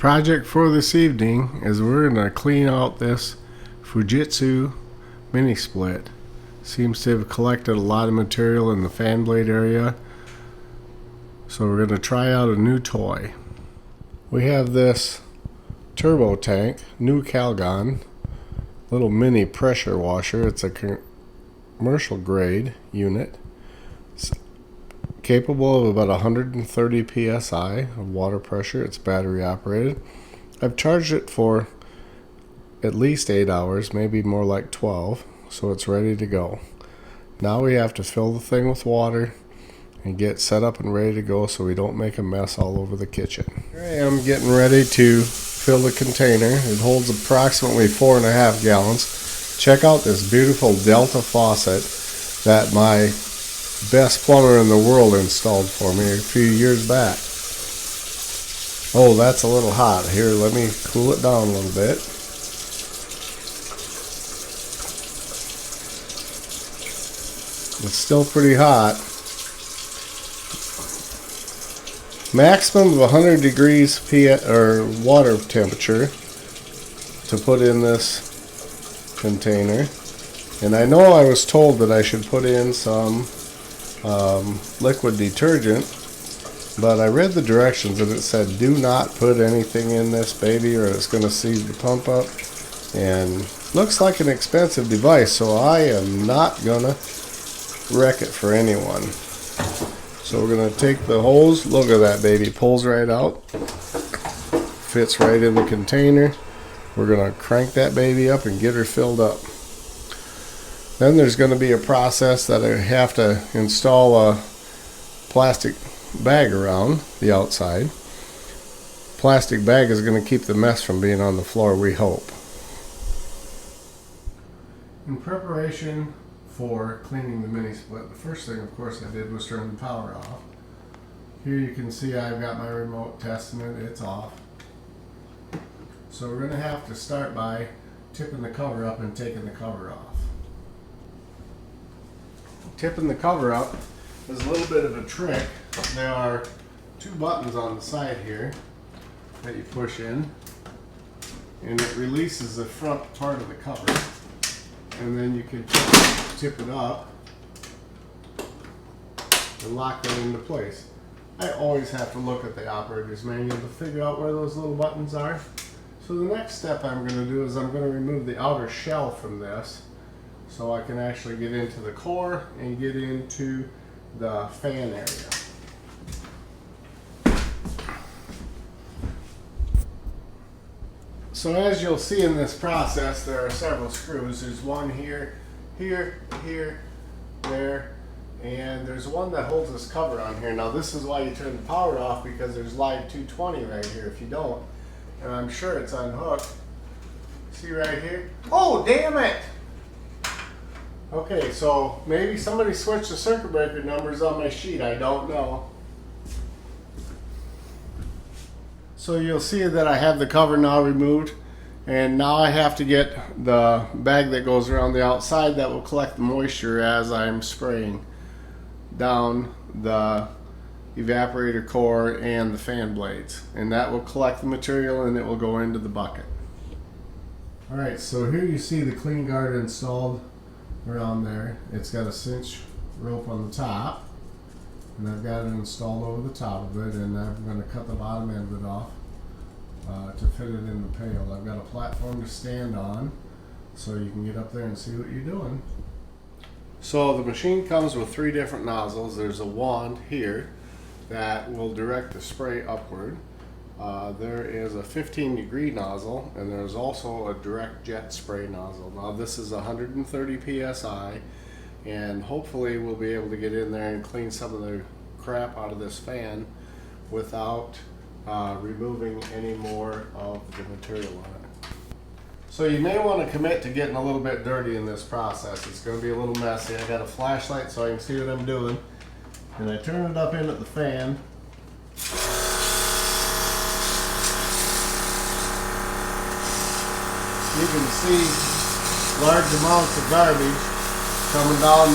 project for this evening is we're going to clean out this Fujitsu mini split. Seems to have collected a lot of material in the fan blade area, so we're going to try out a new toy. We have this turbo tank, new Calgon, little mini pressure washer. It's a commercial grade unit. It's capable of about 130 psi of water pressure. It's battery operated. I've charged it for at least 8 hours, maybe more like 12, so it's ready to go. Now we have to fill the thing with water and get set up and ready to go so we don't make a mess all over the kitchen. Here I am getting ready to fill the container. It holds approximately 4.5 gallons. Check out this beautiful Delta faucet that my best plumber in the world installed for me a few years back. Oh, that's a little hot. Here, let me cool it down a little bit. It's still pretty hot. Maximum of 100 degrees water temperature to put in this container. And I know I was told that I should put in some liquid detergent, but I read the directions and it said do not put anything in this baby or it's going to seize the pump up, and looks like an expensive device, so I am not gonna wreck it for anyone. So we're going to take the hose. Look at that baby, pulls right out, fits right in the container. We're going to crank that baby up and get her filled up. Then there's going to be a process that I have to install a plastic bag around the outside. Plastic bag is going to keep the mess from being on the floor, we hope. In preparation for cleaning the mini split, the first thing of course I did was turn the power off. Here you can see I've got my remote testing it, it's off. So we're going to have to start by tipping the cover up and taking the cover off. Tipping the cover up is a little bit of a trick. There are two buttons on the side here that you push in, and it releases the front part of the cover, and then you can tip it up and lock that into place. I always have to look at the operator's manual to figure out where those little buttons are. So the next step I'm going to do is I'm going to remove the outer shell from this, so I can actually get into the core and get into the fan area. So as you'll see in this process, there are several screws. There's one here, here, there, and there's one that holds this cover on here. Now this is why you turn the power off, because there's live 220 right here. If you don't, and I'm sure it's unhooked. See right here? Oh, damn it! Okay, so maybe somebody switched the circuit breaker numbers on my sheet, I don't know. So you'll see that I have the cover now removed, and now I have to get the bag that goes around the outside that will collect the moisture as I'm spraying down the evaporator core and the fan blades, and that will collect the material and it will go into the bucket. Alright, so here you see the clean guard installed around there. It's got a cinch rope on the top, and I've got it installed over the top of it, and I'm going to cut the bottom end of it off to fit it in the pail. I've got a platform to stand on so you can get up there and see what you're doing. So the machine comes with 3 different nozzles. There's a wand here that will direct the spray upward. There is a 15-degree nozzle, and there's also a direct jet spray nozzle. Now this is 130 psi, and hopefully we'll be able to get in there and clean some of the crap out of this fan without removing any more of the material on it. So you may want to commit to getting a little bit dirty in this process. It's going to be a little messy. I got a flashlight so I can see what I'm doing, and I turn it up into the fan. You can see large amounts of garbage coming down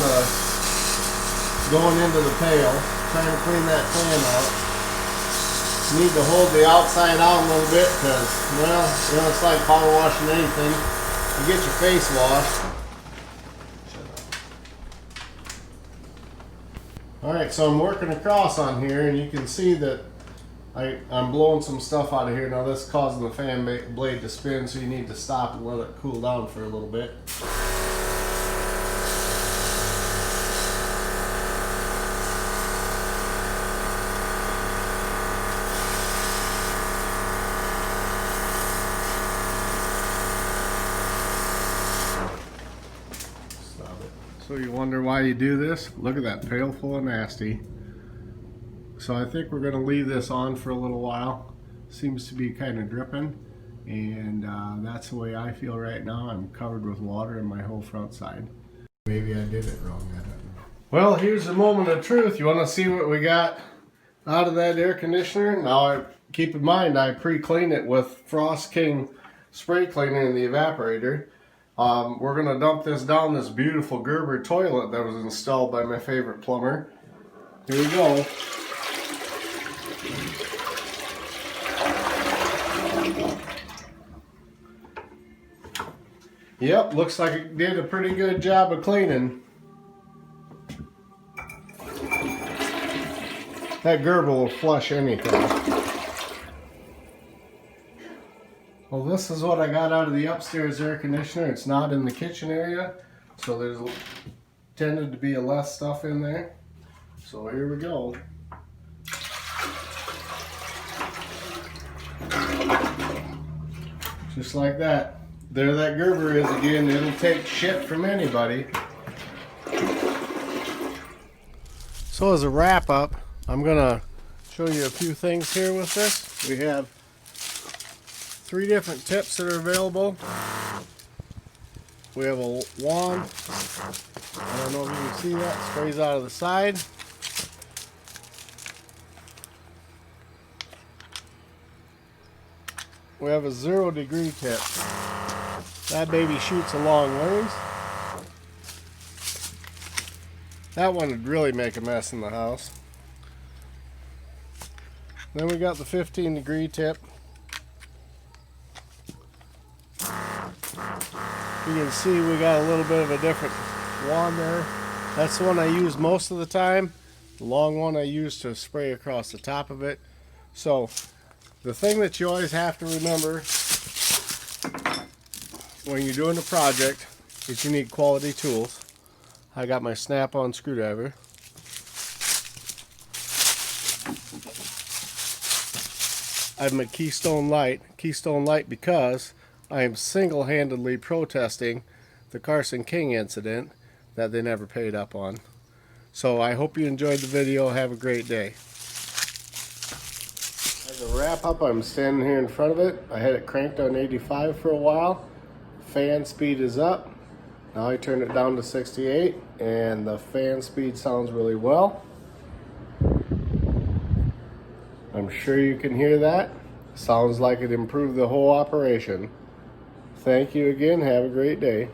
going into the pail, trying to clean that fan out. Need to hold the outside out a little bit because, well, you know, it's like power washing anything. You get your face washed. Alright, so I'm working across on here and you can see that I'm blowing some stuff out of here. Now this is causing the fan blade to spin, so you need to stop and let it cool down for a little bit. So you wonder why you do this? Look at that pail full of nasty. So I think we're going to leave this on for a little while. Seems to be kind of dripping, and that's the way I feel right now. I'm covered with water in my whole front side. Maybe I did it wrong. I don't know. Well, here's the moment of truth. You want to see what we got out of that air conditioner? Now, keep in mind, I pre-cleaned it with Frost King spray cleaner in the evaporator. We're going to dump this down this beautiful Gerber toilet that was installed by my favorite plumber. Here we go. Yep, looks like it did a pretty good job of cleaning. That Gerber will flush anything. Well, this is what I got out of the upstairs air conditioner. It's not in the kitchen area, so there's tended to be less stuff in there. So here we go. Just like that. There that Gerber is again. It'll take shit from anybody. So as a wrap up, I'm gonna show you a few things here with this. We have 3 different tips that are available. We have a wand. I don't know if you can see that. Sprays out of the side. We have a 0-degree tip. That baby shoots a long ways. That one would really make a mess in the house. Then we got the 15-degree tip. You can see we got a little bit of a different wand there. That's the one I use most of the time. The long one I use to spray across the top of it. So the thing that you always have to remember when you're doing a project is you need quality tools. I got my Snap-on screwdriver. I have my Keystone Light because I am single-handedly protesting the Carson King incident that they never paid up on. So I hope you enjoyed the video. Have a great day. As a wrap up, I'm standing here in front of it. I had it cranked on 85 for a while. Fan speed is up. Now I turned it down to 68 and the fan speed sounds really well. I'm sure you can hear that. Sounds like it improved the whole operation. Thank you again. Have a great day.